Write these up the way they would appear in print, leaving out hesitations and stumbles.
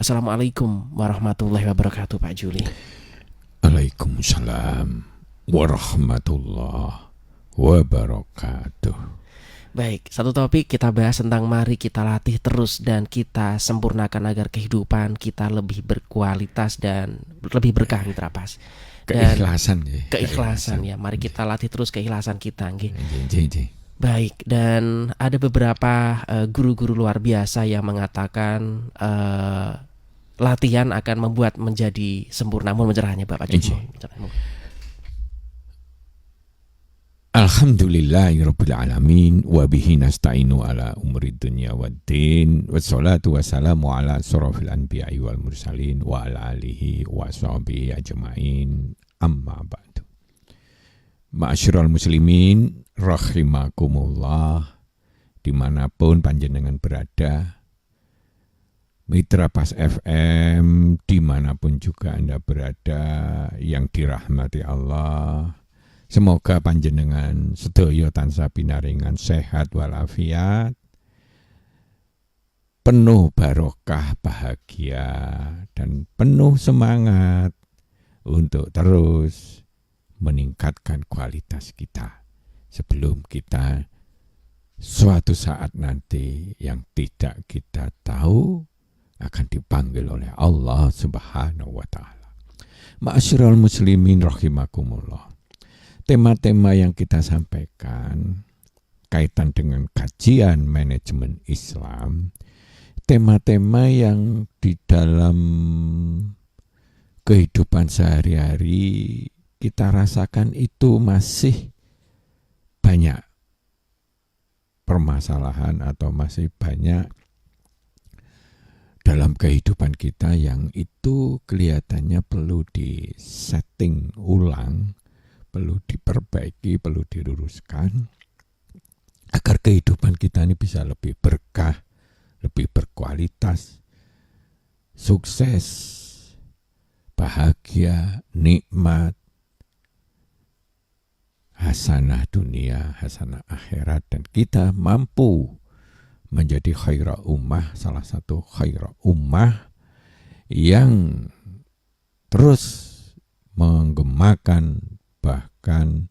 Assalamualaikum warahmatullahi wabarakatuh, Pak Juli. Waalaikumsalam warahmatullahi wabarakatuh. Baik, satu topik kita bahas tentang mari kita latih terus dan kita sempurnakan agar kehidupan kita lebih berkualitas dan lebih berkah, Mitra Pas. Dan Keikhlasan ya. keikhlasan ya, mari kita latih terus keikhlasan kita, nggih. Jadi. Baik, dan ada beberapa guru-guru luar biasa yang mengatakan latihan akan membuat menjadi sempurna. Mohon pencerahannya Bapak Juli. Alhamdulillahirabbil alamin wa bihi nasta'inu ala umuri dunya waddin wassalatu wassalamu ala asrofil anbiya'i wal mursalin wa ala alihi wa sahbihi ajma'in amma ba'du. Ma'asyiral muslimin rahimakumullah, dimanapun panjenengan berada, Mitra Pas FM dimanapun juga Anda berada yang dirahmati Allah, semoga panjenengan sedaya tansah pinaringan sehat walafiat, penuh barokah bahagia dan penuh semangat untuk terus meningkatkan kualitas kita sebelum kita suatu saat nanti yang tidak kita tahu akan dipanggil oleh Allah Subhanahu wa taala. Ma'asyiral muslimin rahimakumullah. Tema-tema yang kita sampaikan kaitan dengan kajian manajemen Islam, tema-tema yang di dalam kehidupan sehari-hari kita rasakan itu masih banyak permasalahan atau masih banyak dalam kehidupan kita yang itu kelihatannya perlu disetting ulang, perlu diperbaiki, perlu diluruskan agar kehidupan kita ini bisa lebih berkah, lebih berkualitas, sukses, bahagia, nikmat, hasanah dunia, hasanah akhirat, dan kita mampu menjadi khairah ummah, salah satu khairah ummah yang terus menggemakan, bahkan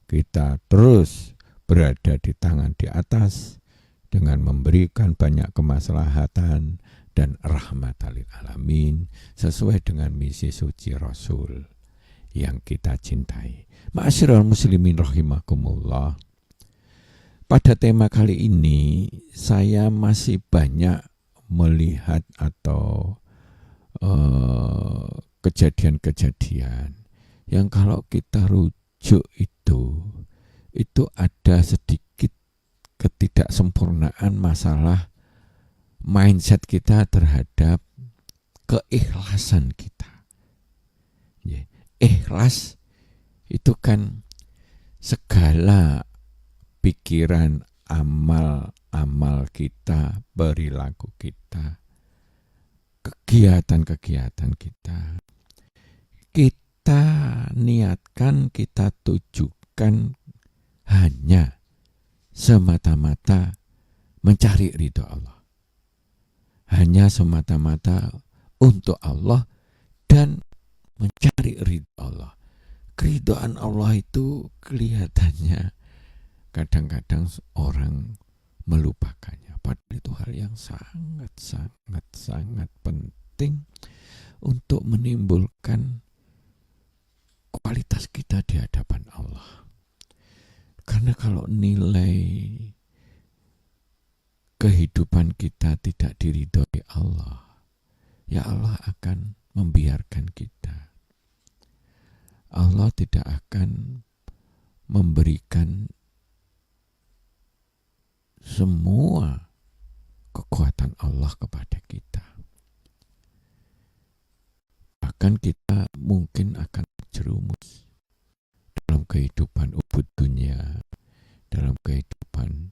kita terus berada di tangan di atas dengan memberikan banyak kemaslahatan dan rahmatan lil alamin sesuai dengan misi suci Rasul yang kita cintai. Ma'asyiral muslimin rahimakumullah. Pada tema kali ini saya masih banyak melihat atau kejadian-kejadian yang kalau kita rujuk itu ada sedikit ketidaksempurnaan masalah mindset kita terhadap keikhlasan kita. Ikhlas itu kan segala pikiran, amal kita, perilaku kita, kegiatan-kegiatan kita, kita niatkan, kita tujukan hanya semata-mata mencari ridho Allah, hanya semata-mata untuk Allah dan mencari ridho Allah. Keridhaan Allah itu kelihatannya kadang-kadang orang melupakannya. Padahal itu hal yang sangat penting untuk menimbulkan kualitas kita di hadapan Allah. Karena kalau nilai kehidupan kita tidak diridhoi Allah, ya Allah akan membiarkan kita. Allah tidak akan memberikan semua kekuatan Allah kepada kita. Bahkan kita mungkin akan terjerumus dalam kehidupan ubud dunia, dalam kehidupan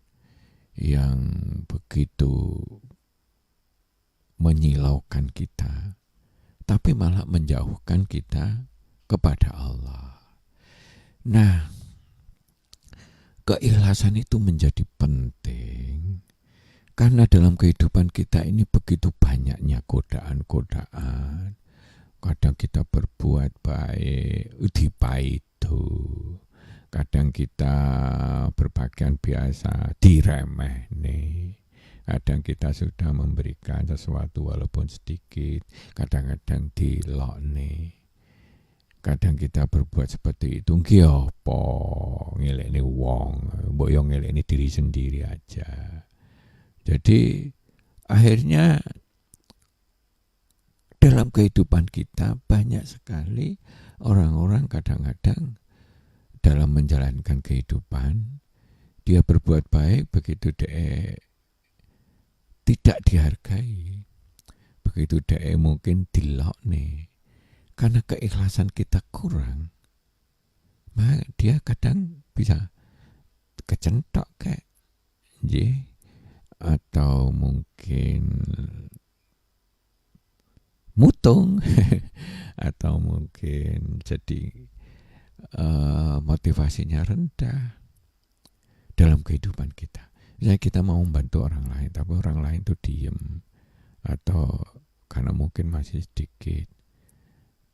yang begitu menyilaukan kita, tapi malah menjauhkan kita kepada Allah. Nah, keikhlasan itu menjadi penting Karena dalam kehidupan kita ini begitu banyaknya godaan-godaan. Kadang kita berbuat baik, dipaitu. Kadang kita berpakaian biasa, diremehne. Kadang kita sudah memberikan sesuatu walaupun sedikit, kadang-kadang dilokne. Kadang kita berbuat seperti itu, nggih apa ngelekne wong, mbok yo ngelekne diri sendiri aja. Jadi akhirnya dalam kehidupan kita banyak sekali orang-orang kadang-kadang dalam menjalankan kehidupan dia berbuat baik, begitu dia tidak dihargai, begitu dia mungkin dilokne karena keikhlasan kita kurang, maka dia kadang bisa kecentok kayak atau mungkin mutung atau mungkin jadi motivasinya rendah dalam kehidupan kita. Misalnya kita mau membantu orang lain, tapi orang lain itu diem atau karena mungkin masih sedikit,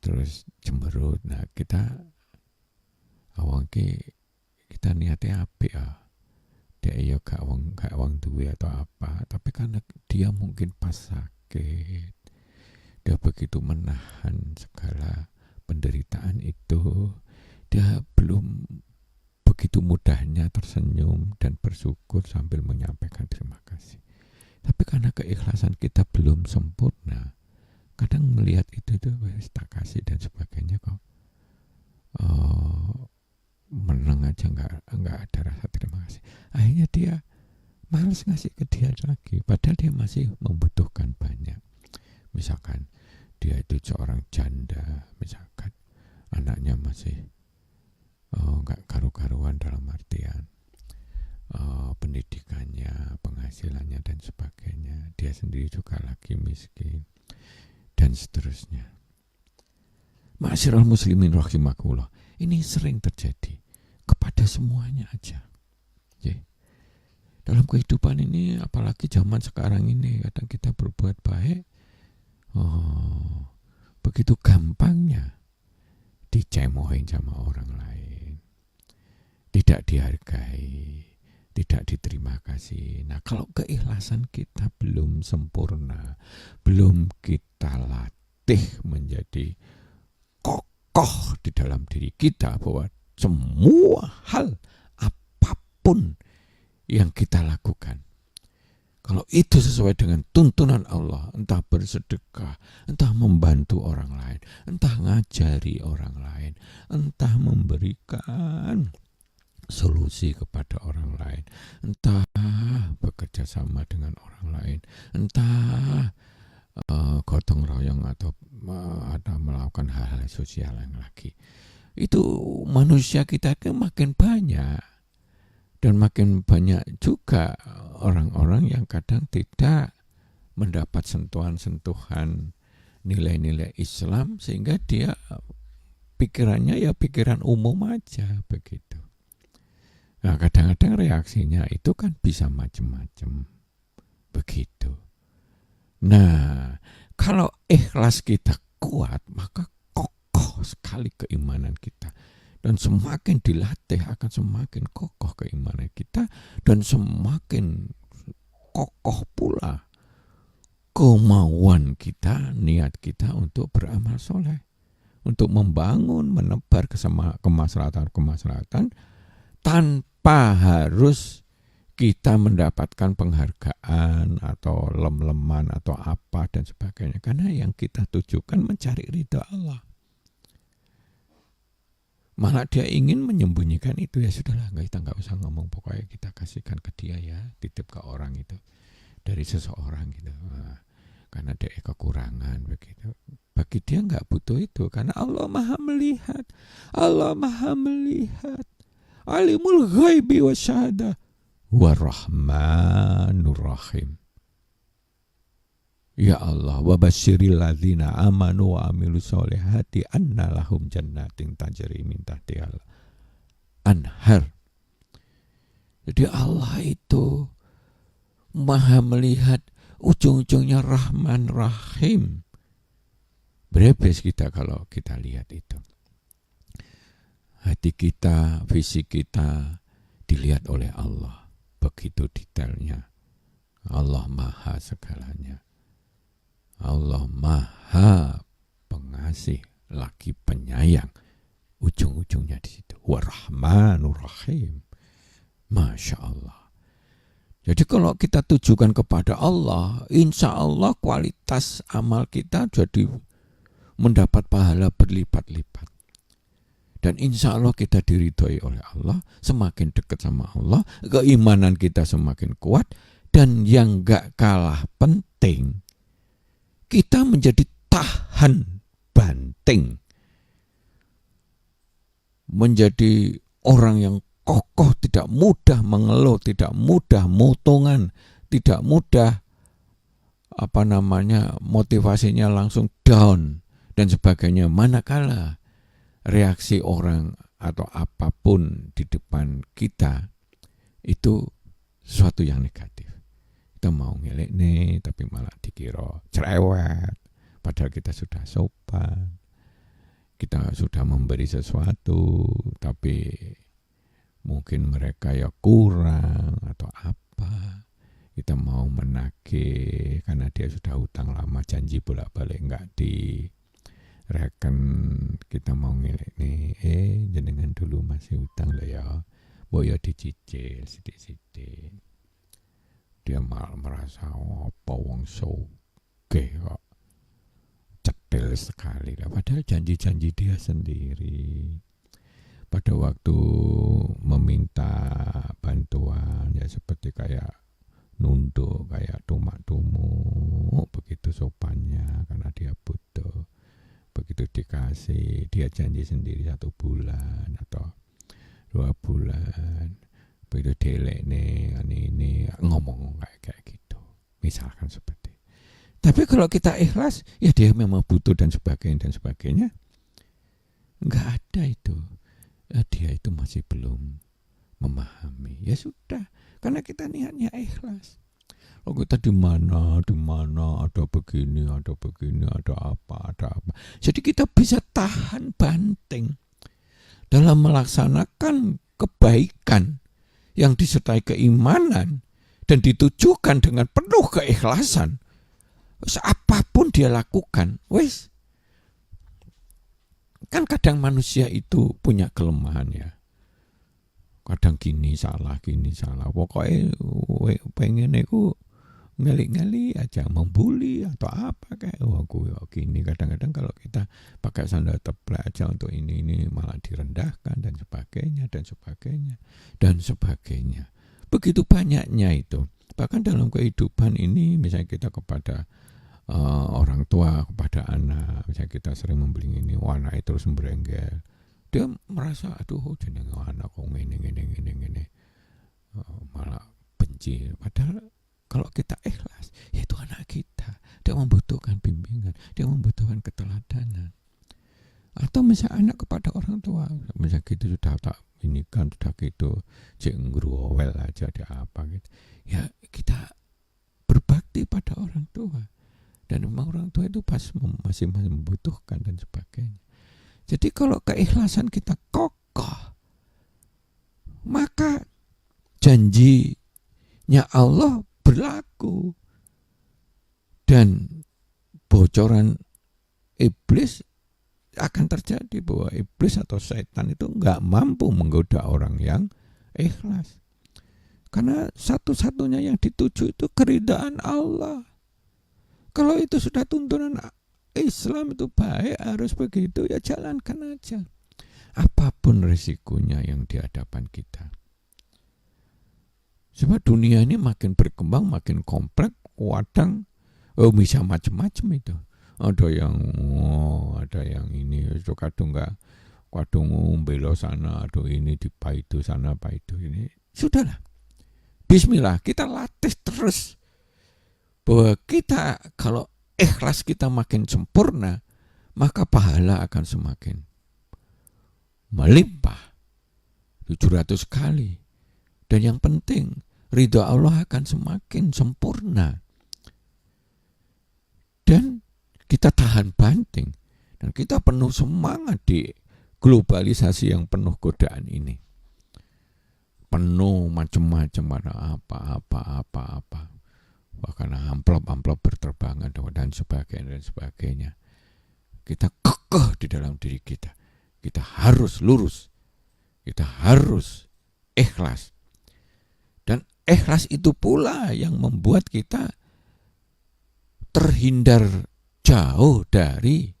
terus cemberut. Nah kita kita niatnya apik ya. Dia ya gak wong duwe atau apa, tapi karena dia mungkin pas sakit, dia begitu menahan segala penderitaan itu, dia belum begitu mudahnya tersenyum dan bersyukur sambil menyampaikan terima kasih. Tapi karena keikhlasan kita belum sempurna, kadang melihat itu tak kasih dan sebagainya kok menang aja nggak ada rasa terima kasih. Akhirnya dia malas ngasih ke dia lagi, padahal dia masih membutuhkan banyak. Misalkan dia itu seorang janda, misalkan anaknya masih nggak karu-karuan dalam artian pendidikannya, penghasilannya dan sebagainya. Dia sendiri juga lagi miskin dan seterusnya. Ma'asyiral muslimin rahimakumullah, ini sering terjadi kepada semuanya aja. Dalam kehidupan ini, apalagi zaman sekarang ini, kadang kita berbuat baik, begitu gampangnya dicemohin sama orang lain, tidak dihargai, tidak diterima kasih. Nah, kalau keikhlasan kita belum sempurna, belum kita latih menjadi kokoh di dalam diri kita bahwa semua hal apapun yang kita lakukan, kalau itu sesuai dengan tuntunan Allah, entah bersedekah, entah membantu orang lain, entah ngajari orang lain, entah memberikan solusi kepada orang lain, entah bekerja sama dengan orang lain, entah gotong royong atau melakukan hal-hal sosial yang lagi, itu manusia kita makin banyak, dan makin banyak juga orang-orang yang kadang tidak mendapat sentuhan-sentuhan nilai-nilai Islam, sehingga dia pikirannya ya pikiran umum aja begitu. Nah, kadang-kadang reaksinya itu kan bisa macam-macam begitu. Nah, kalau ikhlas kita kuat, maka kokoh sekali keimanan kita. Dan semakin dilatih akan semakin kokoh keimanan kita, dan semakin kokoh pula kemauan kita, niat kita untuk beramal soleh, untuk membangun, menebar kemaslahatan tanpa harus kita mendapatkan penghargaan atau lem-leman atau apa dan sebagainya. Karena yang kita tujukan mencari ridha Allah. Malah dia ingin menyembunyikan itu, ya sudahlah, kita nggak usah ngomong, pokoknya kita kasihkan ke dia ya, titip ke orang itu dari seseorang gitu. Nah, karena dia kekurangan begitu. Bagi dia nggak butuh itu, karena Allah Maha melihat, Allah Maha melihat. Alimul ghaibi wa syahadah wa rahmanur rahim. Ya Allah, wa basyiril ladzina amanu wa amilus solihati anna lahum jannatin tajri min tahtihal anhar. Jadi Allah itu Maha melihat, ujung-ujungnya Rahman Rahim. Berebes kita kalau kita lihat itu. Hati kita, fisik kita dilihat oleh Allah. Begitu detailnya. Allah Maha segalanya. Allah Maha pengasih, lagi penyayang. Ujung-ujungnya di situ. War-Rahmanur Rahim. Masya Allah. Jadi kalau kita tujukan kepada Allah, insya Allah kualitas amal kita jadi mendapat pahala berlipat-lipat. Dan insya Allah kita diridhoi oleh Allah, semakin dekat sama Allah, keimanan kita semakin kuat, dan yang gak kalah penting, kita menjadi tahan banting. Menjadi orang yang kokoh, tidak mudah mengeluh, tidak mudah motongan, tidak mudah motivasinya langsung down dan sebagainya. Manakala reaksi orang atau apapun di depan kita itu sesuatu yang negatif, kita mau ngelek nih tapi malah dikira cerewet, padahal kita sudah sopan, kita sudah memberi sesuatu tapi mungkin mereka ya kurang atau apa. Kita mau menagih karena dia sudah hutang lama, janji bolak-balik enggak direken. Kita mau ngelek nih, jenengan dulu masih hutang lah ya, boyo dicicil sidik-sidik. Dia malah merasa apa wong sugih kok, cetil sekali lah, padahal janji-janji dia sendiri. Pada waktu meminta bantuan ya seperti kayak nunduk, kayak tumak-tumuk, begitu sopannya karena dia butuh. Begitu dikasih, dia janji sendiri 1 bulan atau 2 bulan. Begitu delek nih, ini ngomong kayak gitu. Misalkan seperti. Tapi kalau kita ikhlas, ya dia memang butuh dan sebagainya. Enggak ada itu. Dia itu masih belum memahami. Ya sudah, karena kita niatnya ikhlas. Oh, kita di mana ada begini, ada apa. Jadi kita bisa tahan banting dalam melaksanakan kebaikan yang disertai keimanan dan ditujukan dengan penuh keikhlasan. Apapun dia lakukan, wes. Kan kadang manusia itu punya kelemahan ya. Kadang gini salah. Pokoknya pengen aku ngelik-ngelik aja, membuli atau apa kayak aku gini. Kadang-kadang kalau kita pakai sandal teplak aja untuk ini malah direndahkan dan sebagainya. Begitu banyaknya itu. Bahkan dalam kehidupan ini, misalnya kita kepada orang tua, kepada anak, misalnya kita sering membeli ini, anak terus merenggel, dia merasa aduh jenenge anak kok ngene, malah benci. Padahal kalau kita ikhlas, ya itu anak kita, dia membutuhkan bimbingan, dia membutuhkan keteladanan. Atau misalnya anak kepada orang tua, misalnya gitu sudah tak ini kan sudah gitu cek ngruwel aja dia apa gitu, ya kita berbakti pada orang tua. Dan memang orang tua itu masih membutuhkan dan sebagainya. Jadi kalau keikhlasan kita kokoh, maka janjinya Allah berlaku. Dan bocoran iblis akan terjadi, bahwa iblis atau setan itu enggak mampu menggoda orang yang ikhlas. Karena satu-satunya yang dituju itu keridhaan Allah. Kalau itu sudah tuntunan Islam itu baik, harus begitu, ya jalankan aja. Apapun risikonya yang di hadapan kita. Sebab dunia ini makin berkembang, makin kompleks, kadang bisa macam-macam itu. Ada yang ini, itu kadang belo sana, ada ini dipaidu sana, paidu ini. Sudahlah. Bismillah, kita latih terus. Bahwa kita kalau ikhlas kita makin sempurna, maka pahala akan semakin melimpah 700 kali. Dan yang penting, ridho Allah akan semakin sempurna. Dan kita tahan banting. Dan kita penuh semangat di globalisasi yang penuh godaan ini. Penuh macam-macam, ada apa. Bahkan amplop berterbangan dan sebagainya. Kita kekeh di dalam diri kita. Kita harus lurus. Kita harus ikhlas. Dan ikhlas itu pula yang membuat kita terhindar jauh dari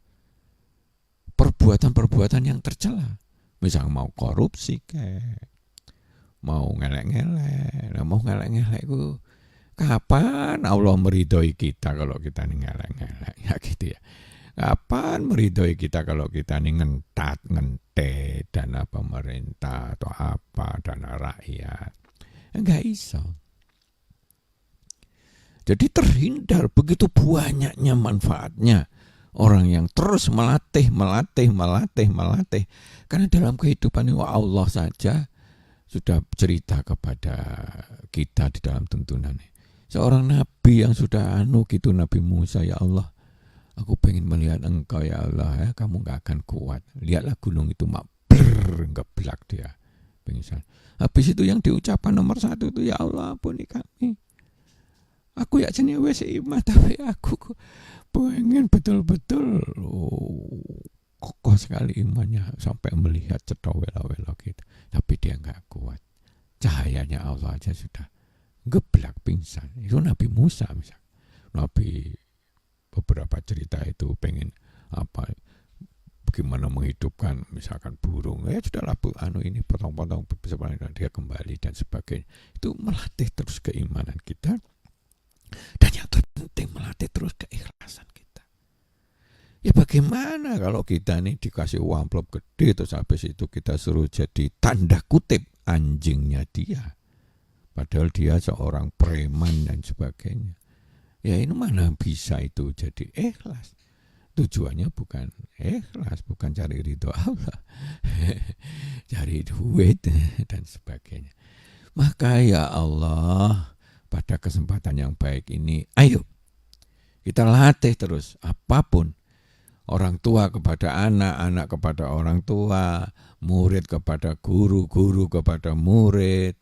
perbuatan-perbuatan yang tercela. Misal mau korupsi mau ngelek-ngelek. Mau ngelek-ngelek itu kapan Allah meridhoi kita kalau kita ngelek-ngelek? Ya gitu ya. Kapan meridhoi kita kalau kita ngentet dana pemerintah atau apa, dana rakyat? Enggak iso. Jadi terhindar, begitu banyaknya manfaatnya orang yang terus melatih. Karena dalam kehidupan ini Allah saja sudah cerita kepada kita di dalam tuntunan. Seorang nabi yang sudah gitu, Nabi Musa, ya Allah, aku pengen melihat engkau ya Allah, kamu gak akan kuat. Lihatlah gunung itu ngeblak dia. Pingsan. Habis itu yang diucapkan nomor 1 itu, ya Allah ampuni kami. Aku ya jenis wes iman, tapi aku pengen betul-betul kokoh sekali imannya sampai melihat cetok wela-wela gitu. Tapi dia nggak kuat. Cahayanya Allah aja sudah geblak pingsan. Itu Nabi Musa misalnya. Nabi beberapa cerita itu pengen bagaimana menghidupkan misalkan burung. Ya sudahlah ini potong-potong dan dia kembali dan sebagainya. Itu melatih terus keimanan kita. Dan yang terpenting melatih terus keikhlasan kita. Ya bagaimana kalau kita nih dikasih uang amplop gede, terus habis itu kita suruh jadi tanda kutip anjingnya dia. Padahal dia seorang preman dan sebagainya. Ya ini mana bisa itu jadi ikhlas. Tujuannya bukan ikhlas, bukan cari ridho Allah. Cari duit dan sebagainya. Maka ya Allah, pada kesempatan yang baik ini, ayo kita latih terus apapun. Orang tua kepada anak, anak kepada orang tua, murid kepada guru, guru kepada murid,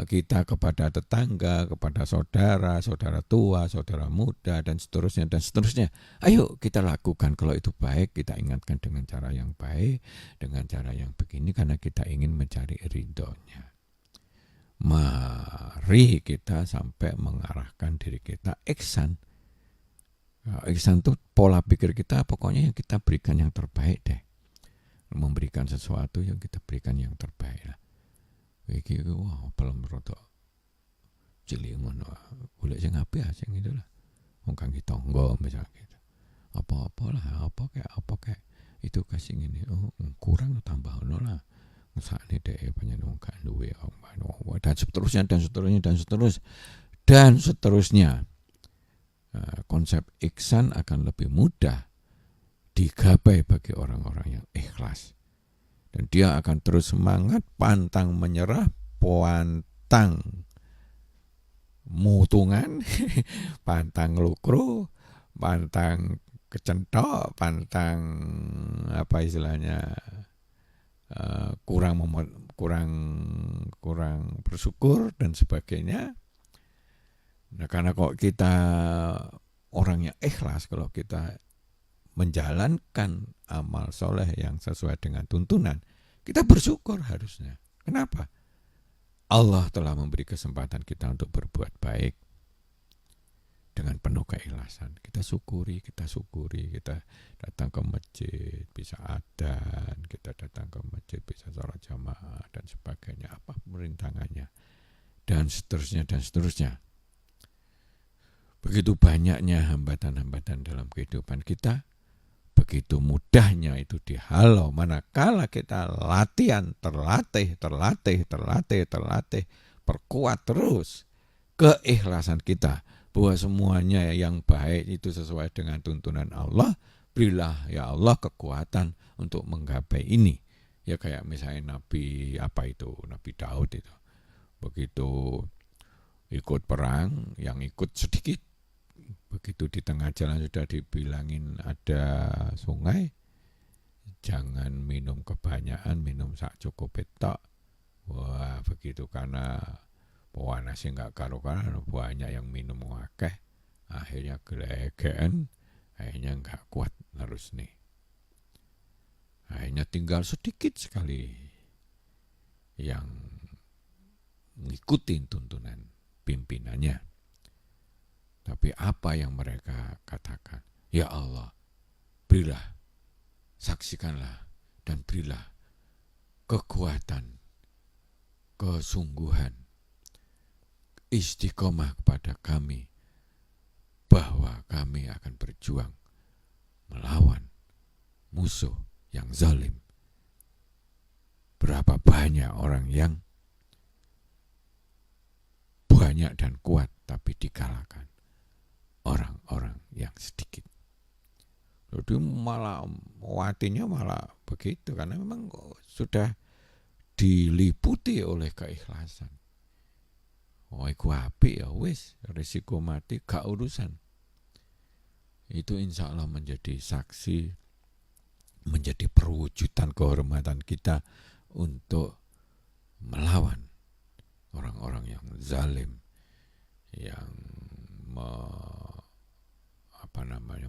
kita kepada tetangga, kepada saudara, saudara tua, saudara muda, dan seterusnya, dan seterusnya. Ayo kita lakukan. Kalau itu baik, kita ingatkan dengan cara yang baik, dengan cara yang begini, karena kita ingin mencari ridhonya. Mari kita sampai mengarahkan diri kita ihsan. Ihsan itu pola pikir kita, pokoknya yang kita berikan yang terbaik deh. Memberikan sesuatu yang kita berikan yang terbaik lah. Iki wah belum rodok cilik ngono. Golek sing apik sing itu lah. Wong kang tangga misalnya gitu. Apa-apalah, apa kayak itu kasih ngene. Oh, kurang tambah ono lah. Sakne dhek panjenengan gak duwe dan seterusnya. Konsep ihsan akan lebih mudah digapai bagi orang-orang yang ikhlas. Dan dia akan terus semangat, pantang menyerah, pantang mutungan, pantang lukro, pantang kecentok, pantang apa istilahnya, kurang bersyukur dan sebagainya. Nah, karena kok kita orang yang ikhlas, kalau kita menjalankan amal soleh yang sesuai dengan tuntunan, kita bersyukur harusnya. Kenapa? Allah telah memberi kesempatan kita untuk berbuat baik dengan penuh keikhlasan. Kita syukuri, kita datang ke masjid, bisa adzan, kita datang ke masjid, bisa sholat jamaah, dan sebagainya, apa perintangannya, dan seterusnya. Begitu banyaknya hambatan-hambatan dalam kehidupan kita, begitu mudahnya itu dihalau manakala kita latihan, terlatih, perkuat terus keikhlasan kita bahwa semuanya yang baik itu sesuai dengan tuntunan Allah. Berilah ya Allah kekuatan untuk menggapai ini. Ya kayak misalnya Nabi Daud itu Begitu ikut perang, yang ikut sedikit. Begitu di tengah jalan sudah dibilangin ada sungai, jangan minum kebanyakan, minum sak cukup tok. Wah, begitu karena pewanasnya nggak karu-karuan, banyak yang minum akeh, akhirnya gelegean, akhirnya nggak kuat terus nih. Akhirnya tinggal sedikit sekali yang ngikutin tuntunan pimpinannya. Tapi apa yang mereka katakan? Ya Allah, berilah, saksikanlah, dan berilah kekuatan, kesungguhan, istiqomah kepada kami, bahwa kami akan berjuang melawan musuh yang zalim. Berapa banyak orang yang banyak dan kuat tapi dikalahkan orang-orang yang sedikit. Jadi malah watinya malah begitu, karena memang sudah diliputi oleh keikhlasan. Oh, iku apik ya wis, risiko mati gak urusan. Itu insya Allah menjadi saksi, menjadi perwujudan kehormatan kita untuk melawan orang-orang yang zalim, yang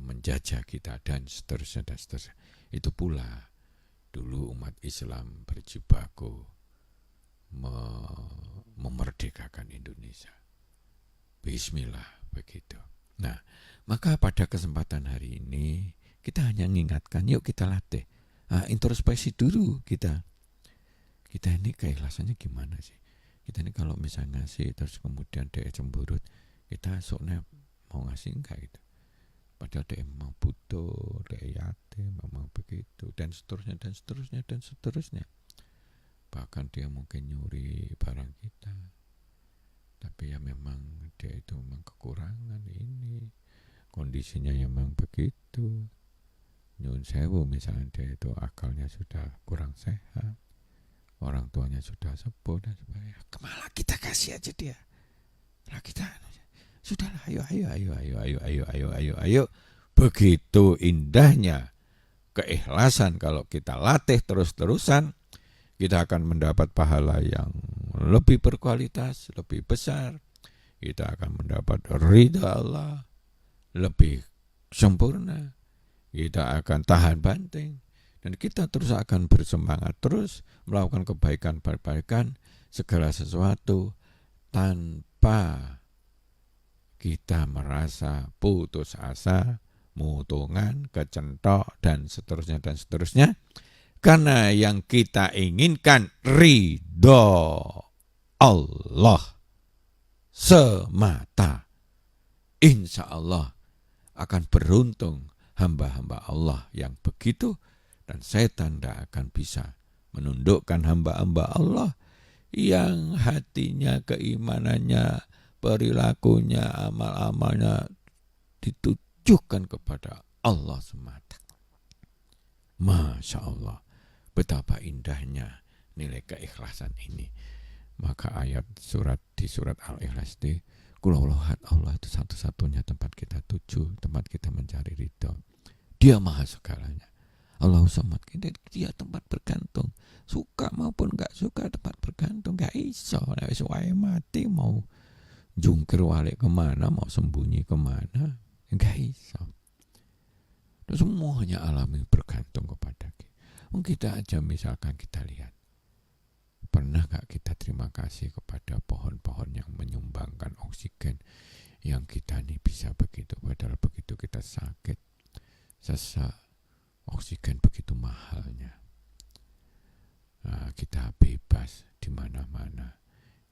menjajah kita dan seterusnya dan seterusnya. Itu pula dulu umat Islam berjibaku memerdekakan Indonesia. Bismillah, begitu. Nah, maka pada kesempatan hari ini kita hanya mengingatkan, yuk kita latih. Introspeksi dulu kita. Kita ini keikhlasannya gimana sih? Kita ini kalau misalnya ngasih terus kemudian dia cemburut, kita soknya mau ngasih enggak gitu. Padahal dia memang butuh, dia yatim, memang begitu, dan seterusnya, dan seterusnya, dan seterusnya. Bahkan dia mungkin nyuri barang kita, tapi ya memang dia itu memang kekurangan ini, kondisinya memang begitu. Nyun sewu misalnya dia itu akalnya sudah kurang sehat, orang tuanya sudah sepuh dan sebagainya. Kemana kita kasih aja dia. Lah kita sudahlah, ayo. Begitu indahnya keikhlasan kalau kita latih terus-terusan, kita akan mendapat pahala yang lebih berkualitas, lebih besar. Kita akan mendapat ridha Allah lebih sempurna. Kita akan tahan banting. Dan kita terus akan bersemangat terus melakukan kebaikan-kebaikan segala sesuatu tanpa kita merasa putus asa, mutungan, kecentok, dan seterusnya, dan seterusnya. Karena yang kita inginkan ridho Allah semata. Insya Allah akan beruntung hamba-hamba Allah yang begitu, dan setan tidak akan bisa menundukkan hamba-hamba Allah yang hatinya, keimanannya, perilakunya, amal-amalnya ditujukan kepada Allah semata. Masya Allah, betapa indahnya nilai keikhlasan ini. Maka ayat di surat Al-Ikhlas itu, kulauhat Allah itu satu-satunya tempat kita tuju, tempat kita mencari ridho. Dia maha segalanya. Allah samad, dia tempat bergantung. Suka maupun gak suka tempat bergantung. Gak iso, wae mati mau jungkir balik kemana, mau sembunyi kemana, gak iso. Dan semuanya alami bergantung kepada kita. Kita aja misalkan kita lihat, pernah gak kita terima kasih kepada pohon-pohon yang menyumbangkan oksigen yang kita ini bisa begitu, padahal begitu kita sakit, sesak, oksigen begitu mahalnya. Kita bebas di mana-mana.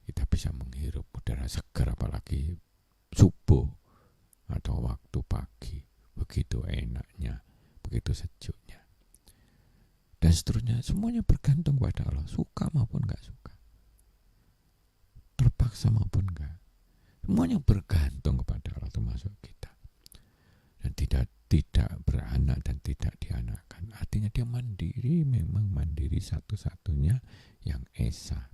Kita bisa menghirup udara segar, apalagi subuh atau waktu pagi. Begitu enaknya, begitu sejuknya. Dan seterusnya, semuanya bergantung pada Allah, suka maupun gak suka, terpaksa maupun gak, semuanya bergantung kepada Allah, termasuk kita. Dan tidak beranak dan tidak dianakkan, artinya dia mandiri, memang mandiri satu-satunya yang esa.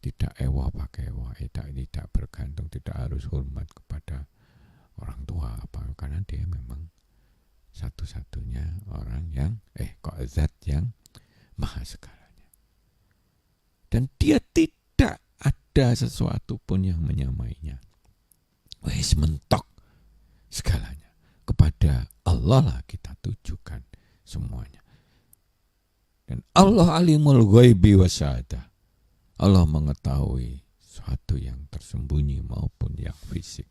tidak ewa pakai ewa, tidak bergantung, tidak harus hormat kepada orang tua apa, karena dia memang satu-satunya orang yang zat yang maha segalanya. Dan dia tidak ada sesuatu pun yang menyamainya. Wes mentok segalanya. Kepada Allah lah kita tujukan semuanya. Dan Allah alimul ghaibi wasyahadah. Allah mengetahui sesuatu yang tersembunyi maupun yang fisik.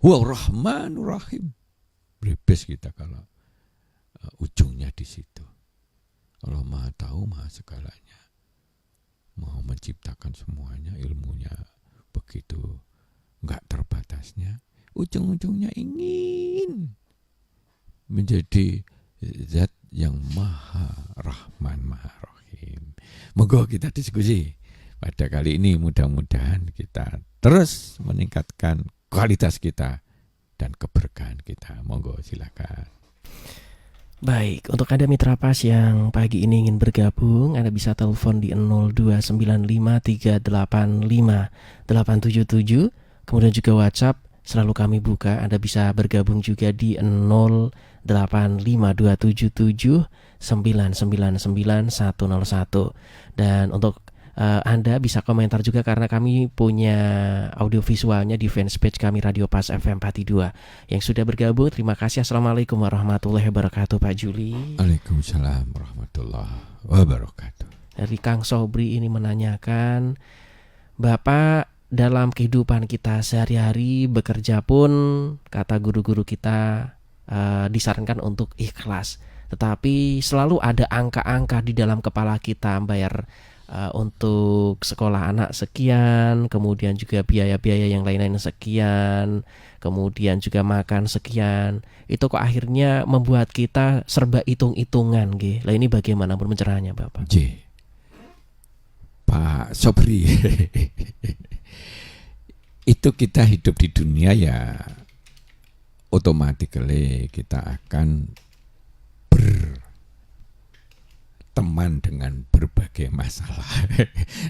Wa rahmanur rahim. Brebes kita kalau ujungnya di situ. Allah maha tahu, maha segalanya. Mau menciptakan semuanya, ilmunya begitu enggak terbatasnya. Ujung-ujungnya ingin menjadi zat yang maha rahman, maha rahim. Moga kita diskusi pada kali ini, mudah-mudahan kita terus meningkatkan kualitas kita dan keberkahan kita. Monggo silakan. Baik, untuk Anda Mitra Pas yang pagi ini ingin bergabung, Anda bisa telepon di 02953858777. Kemudian juga WhatsApp selalu kami buka. Anda bisa bergabung juga di 085277999101. Dan untuk Anda bisa komentar juga karena kami punya audio visualnya di fanpage kami Radio Pas FM Pati 2. Yang sudah bergabung, terima kasih. Assalamualaikum warahmatullahi wabarakatuh Pak Juli. Waalaikumsalam warahmatullahi wabarakatuh. Dari Kang Sobri ini menanyakan, Bapak dalam kehidupan kita sehari-hari bekerja pun kata guru-guru kita disarankan untuk ikhlas. Tetapi selalu ada angka-angka di dalam kepala kita, bayar untuk sekolah anak sekian, kemudian juga biaya-biaya yang lain-lain sekian, kemudian juga makan sekian. Itu kok akhirnya membuat kita serba hitung-hitungan, nggih. Lah ini bagaimana pencerahannya, Bapak? Pak Sobri. Itu kita hidup di dunia ya otomatis kita akan berteman dengan berbagai masalah.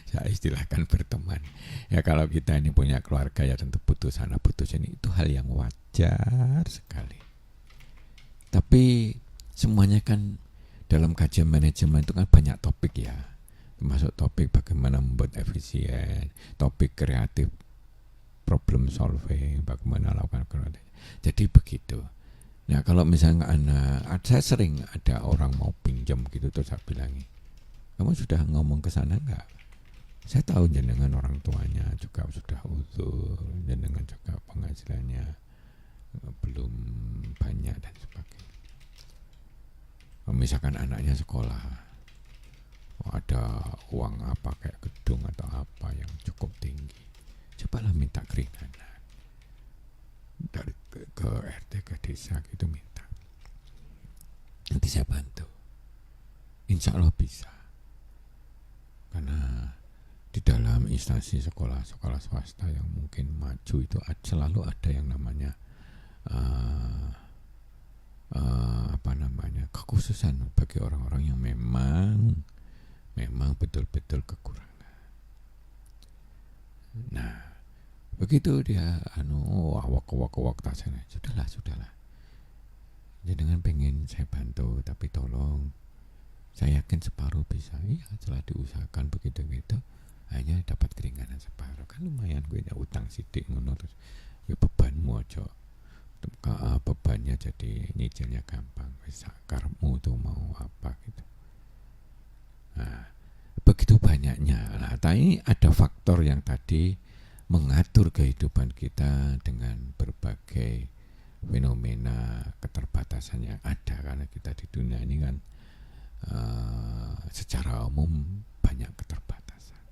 Saya istilahkan berteman. Ya kalau kita ini punya keluarga ya tentu butuh sana butuh sini, itu hal yang wajar sekali. Tapi semuanya kan dalam kajian manajemen itu kan banyak topik ya. Termasuk topik bagaimana membuat efisien, topik kreatif, problem solving, bagaimana lakukan kreatif. Jadi begitu. Nah kalau misalnya saya sering ada orang mau pinjam gitu, terus saya bilangi, kamu sudah ngomong ke sana enggak? Saya tahu jenengan orang tuanya juga sudah uzur, jenengan juga penghasilannya belum banyak dan sebagainya. Misalkan anaknya sekolah, ada uang apa kayak gedung atau apa yang cukup tinggi, cobalah minta keringanan dari ke RT ke desa gitu, minta, nanti saya bantu, insya Allah bisa. Karena di dalam instansi sekolah swasta yang mungkin maju itu selalu ada yang namanya kekhususan bagi orang-orang yang memang betul-betul kekurangan. Nah begitu dia wak tasnya, sudahlah. Jangan pengen saya bantu, tapi tolong, saya yakin separuh bisa. Iya, setelah diusahakan begitu hanya dapat keringanan separuh, kan lumayan gue utang sidik ngono, terus gue bebanmu aja, bebannya jadi nyicilnya gampang, wis sakarmu tuh mau apa gitu. Nah begitu banyaknya. Nah tapi ada faktor yang tadi mengatur kehidupan kita dengan berbagai fenomena keterbatasan yang ada, karena kita di dunia ini kan secara umum banyak keterbatasan.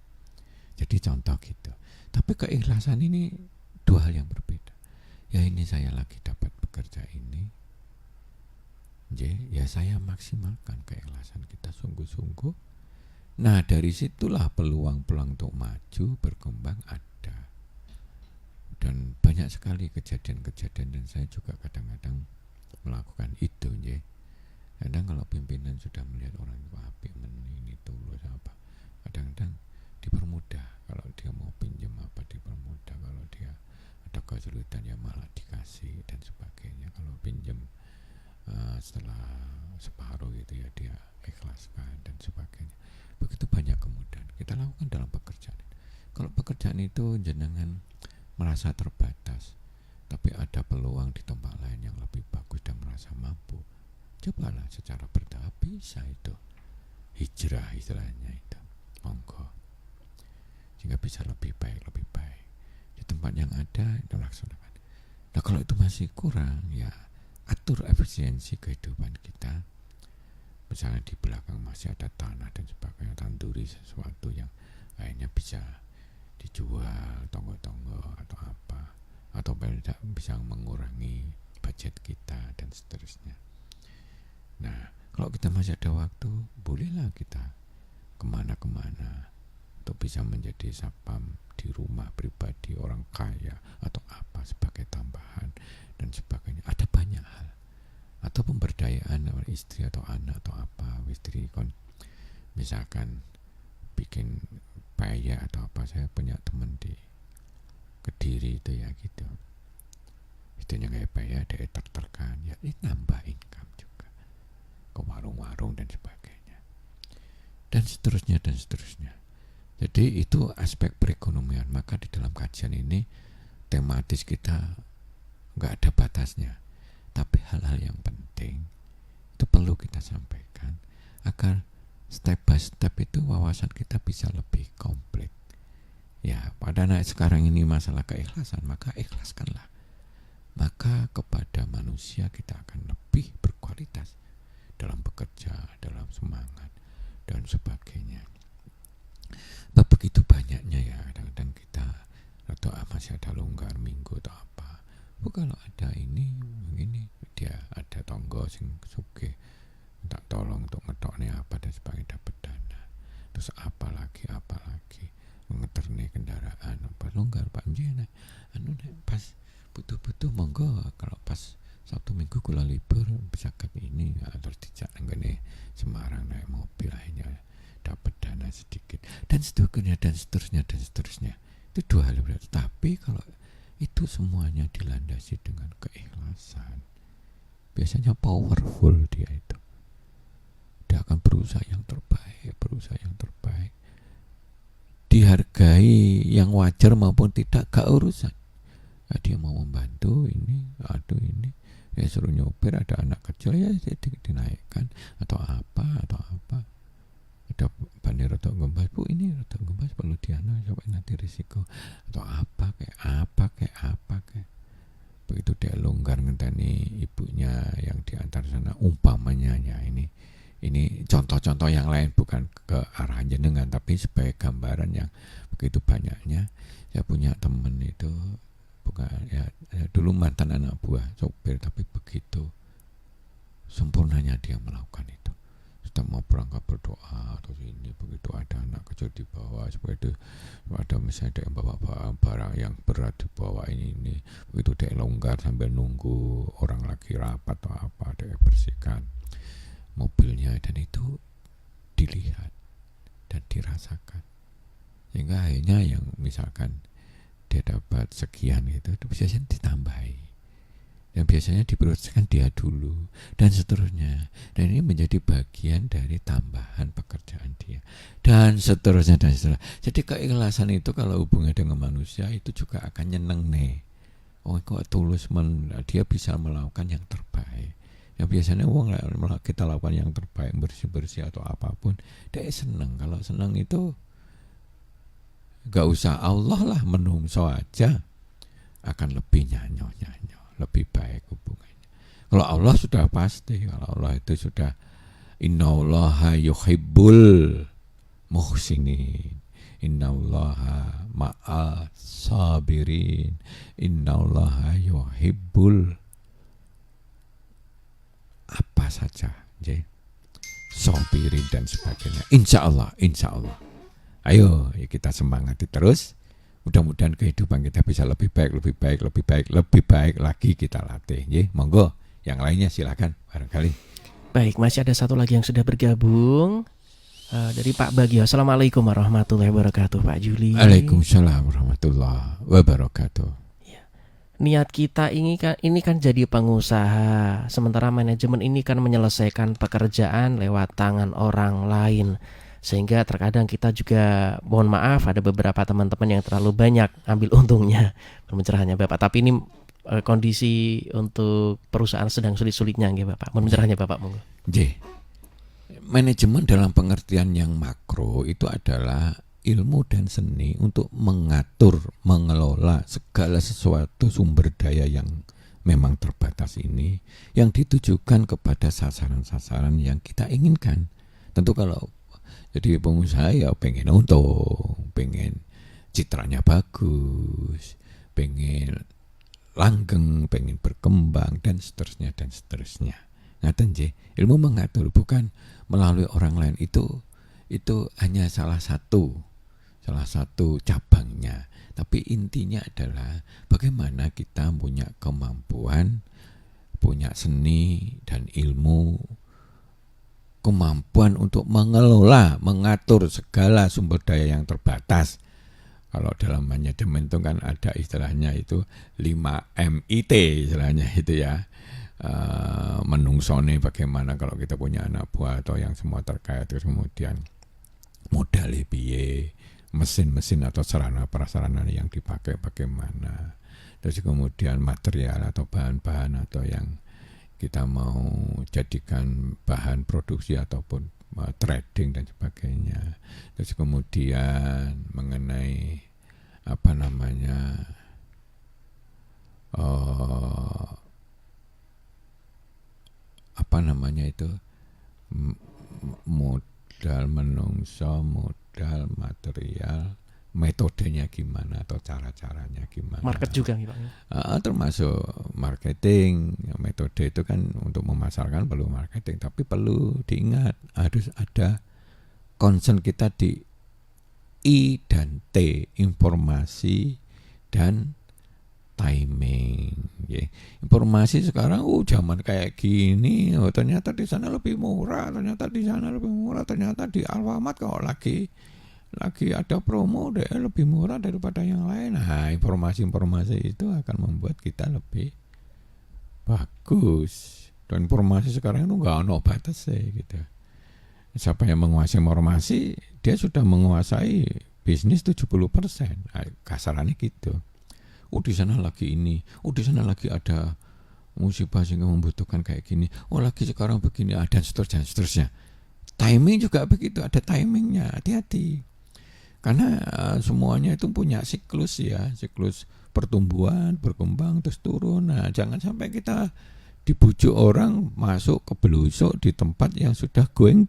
Jadi contoh gitu. Tapi keikhlasan ini dua hal yang berbeda. Ya ini saya lagi dapat bekerja ini, ya saya maksimalkan keikhlasan kita sungguh-sungguh. Nah dari situlah peluang-peluang untuk maju berkembang ada. Dan banyak sekali kejadian-kejadian, dan saya juga kadang-kadang melakukan itu. Kadang kalau pimpinan sudah melihat orang itu apik, ini tulus apa, kadang-kadang dipermudah. dan ya malah dikasih dan sebagainya. Kalau pinjam setelah separuh gitu ya dia ikhlaskan dan sebagainya. Begitu banyak kemudahan kita lakukan dalam pekerjaan. Kalau pekerjaan itu jenengan merasa terbatas, tapi ada peluang di tempat lain yang lebih bagus dan merasa mampu, cobalah secara bertahap, bisa itu hijrah istilahnya itu, monggo, sehingga bisa lebih baik di tempat yang ada itu laksanakan. Nah kalau itu masih kurang, ya atur efisiensi kehidupan kita. Misalnya di belakang masih ada tanah dan sebagainya, tanduri sesuatu yang akhirnya bisa dijual, tonggo-tonggo atau apa, atau tidak bisa mengurangi budget kita dan seterusnya. Nah kalau kita masih ada waktu, bolehlah kita kemana-kemana untuk bisa menjadi satpam di rumah pribadi orang kaya atau apa sebagai tambahan dan sebagainya. Ada banyak hal, atau pemberdayaan istri atau anak atau apa, istri misalkan bikin paya atau apa. Saya punya teman di Kediri itu ya gitu, istrinya kayak paya, dia tertekan ya, ini nambah income juga ke warung-warung dan sebagainya dan seterusnya. Jadi itu aspek perekonomian. Maka di dalam kajian ini tematis kita nggak ada batasnya, tapi hal-hal yang penting itu perlu kita sampaikan agar step by step itu wawasan kita bisa lebih komplit. Ya, pada sekarang ini masalah keikhlasan, maka ikhlaskanlah. Maka kepada manusia kita akan lebih berkualitas dalam bekerja, dalam semangat dan sebagainya. Begitu banyaknya ya, kadang-kadang kita atau masih ada longgar minggu atau apa. Kalau ada ini dia ada tonggo sing suge minta tolong untuk ngetoknya apa dan sebagainya, dapat dana. Terus apalagi ngeterne kendaraan apa longgar Pak Njena pas butuh monggo, kalau pas Sabtu Minggu kula libur bisa ke ini, terus dijak nggone Semarang naik mobil akhirnya dapat dana sedikit dan seterusnya. Itu dua hal berbeda. Tapi kalau itu semuanya dilandasi dengan keikhlasan, biasanya powerful dia itu. Dia akan berusaha yang terbaik. Dihargai yang wajar maupun tidak, gak urusan. Nah, dia mau membantu ini, ya suruh nyopir, ada anak kecil ya dinaikkan atau apa. Ada bandar rotok gembas, bu ini rotok gembas perlu diana coba nanti risiko atau apa kayak. Begitu dia longgar ngenteni ibunya yang diantar sana, umpamanya ya ini contoh-contoh yang lain, bukan ke arah jenengan tapi sebagai gambaran yang begitu banyaknya. Saya punya teman itu bukan ya dulu mantan anak buah sopir, tapi begitu sempurnanya dia melakukan itu. Sudah mau berangkat berdoa atau ini, begitu ada anak kecil di bawah, seperti itu ada misalnya dia bawa barang yang berat di bawah ini, begitu dia longgar sambil nunggu orang lagi rapat atau apa, dia bersihkan mobilnya, dan itu dilihat dan dirasakan, sehingga akhirnya yang misalkan dia dapat sekian gitu, itu biasanya ditambahi dan biasanya diprioritaskan dia dulu dan seterusnya, dan ini menjadi bagian dari tambahan pekerjaan dia dan seterusnya. Jadi keikhlasan itu kalau hubungan dengan manusia itu juga akan nyeneng nih. Kok tulus dia bisa melakukan yang terbaik. Ya biasanya kita lakukan yang terbaik, bersih atau apapun, dia seneng. Kalau seneng itu gak usah Allah lah, menungso aja akan lebih nyanyo, lebih baik hubungannya. Kalau Allah sudah pasti, kalau Allah itu sudah innallaha yuhibbul muhsinin, innallaha ma'as sabirin, innallaha yuhibbul apa saja, sabirin dan sebagainya. Insya Allah. Ayo kita semangati terus. Mudah-mudahan kehidupan kita bisa lebih baik lagi kita latih. Monggo, yang lainnya silakan barangkali. Baik, masih ada satu lagi yang sudah bergabung dari Pak Bagio. Assalamualaikum warahmatullahi wabarakatuh, Pak Juli. Waalaikumsalam warahmatullahi wabarakatuh. Ya. niat kita ini kan jadi pengusaha, sementara manajemen ini kan menyelesaikan pekerjaan lewat tangan orang lain. Sehingga terkadang kita juga, mohon maaf, ada beberapa teman-teman yang terlalu banyak ambil untungnya pencerahannya Bapak. Tapi ini kondisi untuk perusahaan sedang sulit-sulitnya nggih Bapak. Mohon pencerahannya Bapak, monggo. Nggih. Manajemen dalam pengertian yang makro itu adalah ilmu dan seni untuk mengatur, mengelola segala sesuatu sumber daya yang memang terbatas ini, yang ditujukan kepada sasaran-sasaran yang kita inginkan. Tentu kalau jadi pengusaha ya pengen untung, pengen citranya bagus, pengen langgeng, pengen berkembang, dan seterusnya dan seterusnya. Ngaten nggih, ilmu mengatur bukan melalui orang lain, itu hanya salah satu cabangnya. Tapi intinya adalah bagaimana kita punya kemampuan, punya seni dan ilmu, kemampuan untuk mengelola, mengatur segala sumber daya yang terbatas. Kalau dalam manajemen itu kan ada istilahnya itu 5MIT istilahnya itu ya. Menungsone bagaimana kalau kita punya anak buah atau yang semua terkait, terus kemudian modal piye, mesin-mesin atau sarana prasarana yang dipakai bagaimana, terus kemudian material atau bahan-bahan atau yang kita mau jadikan bahan produksi ataupun trading dan sebagainya. Terus kemudian mengenai apa namanya itu modal menungso, modal material, metodenya gimana atau cara-caranya gimana. Market juga nih Pak. Termasuk marketing, metode itu kan untuk memasarkan perlu marketing, tapi perlu diingat harus ada concern kita di I dan T, informasi dan timing. Informasi sekarang zaman kayak gini, ternyata di sana lebih murah, ternyata di Alfamart kalau lagi ada promo deh lebih murah daripada yang lain. Nah, informasi-informasi itu akan membuat kita lebih bagus. Dan informasi sekarang itu nggak ada batas gitu. Siapa yang menguasai informasi, dia sudah menguasai bisnis 70%. Kasarannya gitu. Di sana lagi ini, di sana lagi ada musibah sehingga membutuhkan kayak gini. Lagi sekarang begini, dan seterusnya. Timing juga begitu, ada timingnya, hati-hati. Karena semuanya itu punya siklus ya, siklus pertumbuhan, berkembang, terus turun. Nah, jangan sampai kita dibujuk orang masuk ke belusuk di tempat yang sudah going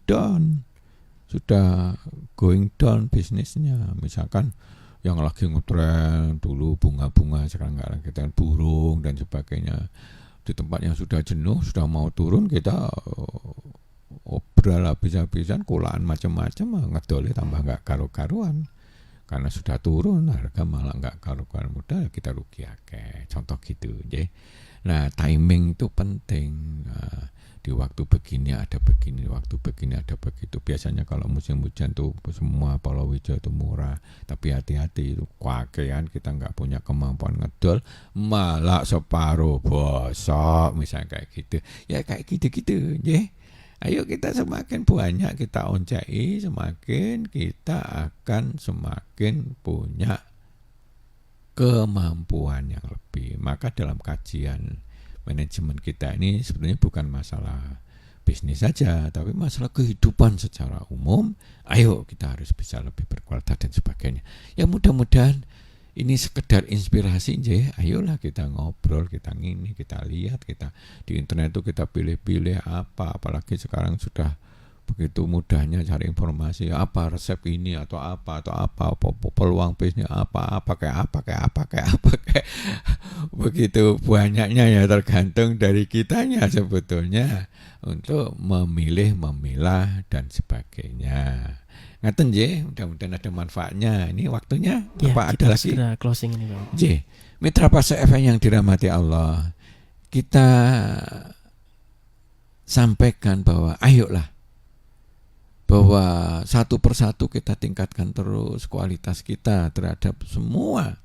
down bisnisnya. Misalkan yang lagi ngetren dulu bunga-bunga, sekarang nggak lagi ngetren burung dan sebagainya. Di tempat yang sudah jenuh, sudah mau turun, kita obral habis-habisan, kulaan macam-macam, ngedolnya tambah nggak karu-karuan. Karena sudah turun, harga malah nggak karu-karuan, mudah kita rugi akeh. Contoh gitu, ya. Nah, timing itu penting. Di waktu begini ada begini, waktu begini ada begitu. Biasanya kalau musim hujan tuh semua palawija itu murah, tapi hati-hati itu kakean kita nggak punya kemampuan ngedol, malah separuh bosok, misalnya kayak gitu. Ya kayak gitu-gitu, ya. Ayo kita semakin banyak kita oncai, semakin kita akan semakin punya kemampuan yang lebih. Maka dalam kajian manajemen kita ini sebenarnya bukan masalah bisnis saja, tapi masalah kehidupan secara umum. Ayo kita harus bisa lebih berkualitas dan sebagainya. Ya mudah-mudahan ini sekedar inspirasi aja. Ayolah kita ngobrol, kita ngini, kita lihat, kita di internet itu kita pilih-pilih apalagi sekarang sudah begitu mudahnya cari informasi, apa resep ini atau apa peluang bisnis kayak begitu banyaknya ya, tergantung dari kitanya sebetulnya untuk memilih, memilah dan sebagainya. Ngaten je, mudah-mudahan ada manfaatnya. Ini waktunya Ya, apa ada lagi? Segera closing ini Bang. Je, Mitra Fase FM yang dirahmati Allah, kita sampaikan bahwa ayolah, bahwa satu persatu kita tingkatkan terus kualitas kita terhadap semua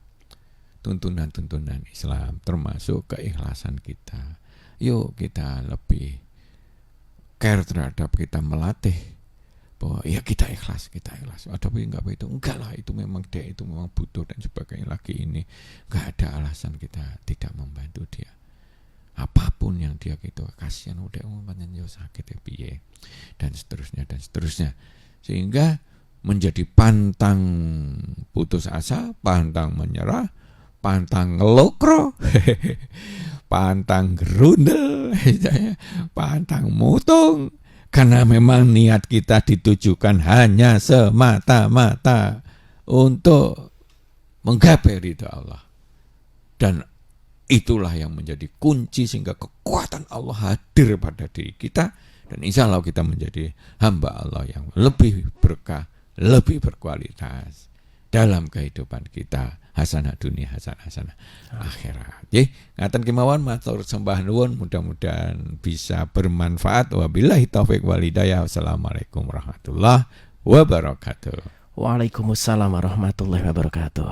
tuntunan-tuntunan Islam, termasuk keikhlasan kita. Yuk kita lebih care terhadap kita melatih bahwa ya kita ikhlas. Ada apa enggak itu? Enggak lah, itu memang dia itu memang butuh dan sebagainya. Lagi ini enggak ada alasan kita tidak membantu dia. Apapun yang dia gitu, kasihan udah umumnya sakit ya piye, dan seterusnya. Sehingga menjadi pantang putus asa, pantang menyerah, pantang ngelokro, pantang gerundel, pantang mutung. Karena memang niat kita ditujukan hanya semata-mata untuk menggapai ridha Allah. Dan itulah yang menjadi kunci sehingga kekuatan Allah hadir pada diri kita. Dan insya Allah kita menjadi hamba Allah yang lebih berkah, lebih berkualitas dalam kehidupan kita. Hasanah dunia, hasanah akhirat. Ngaten kemawon matur sembah nuwun, mudah-mudahan bisa bermanfaat. Wabillahi taufik wal hidayah. Wassalamualaikum warahmatullahi wabarakatuh. Waalaikumsalam warahmatullahi wabarakatuh.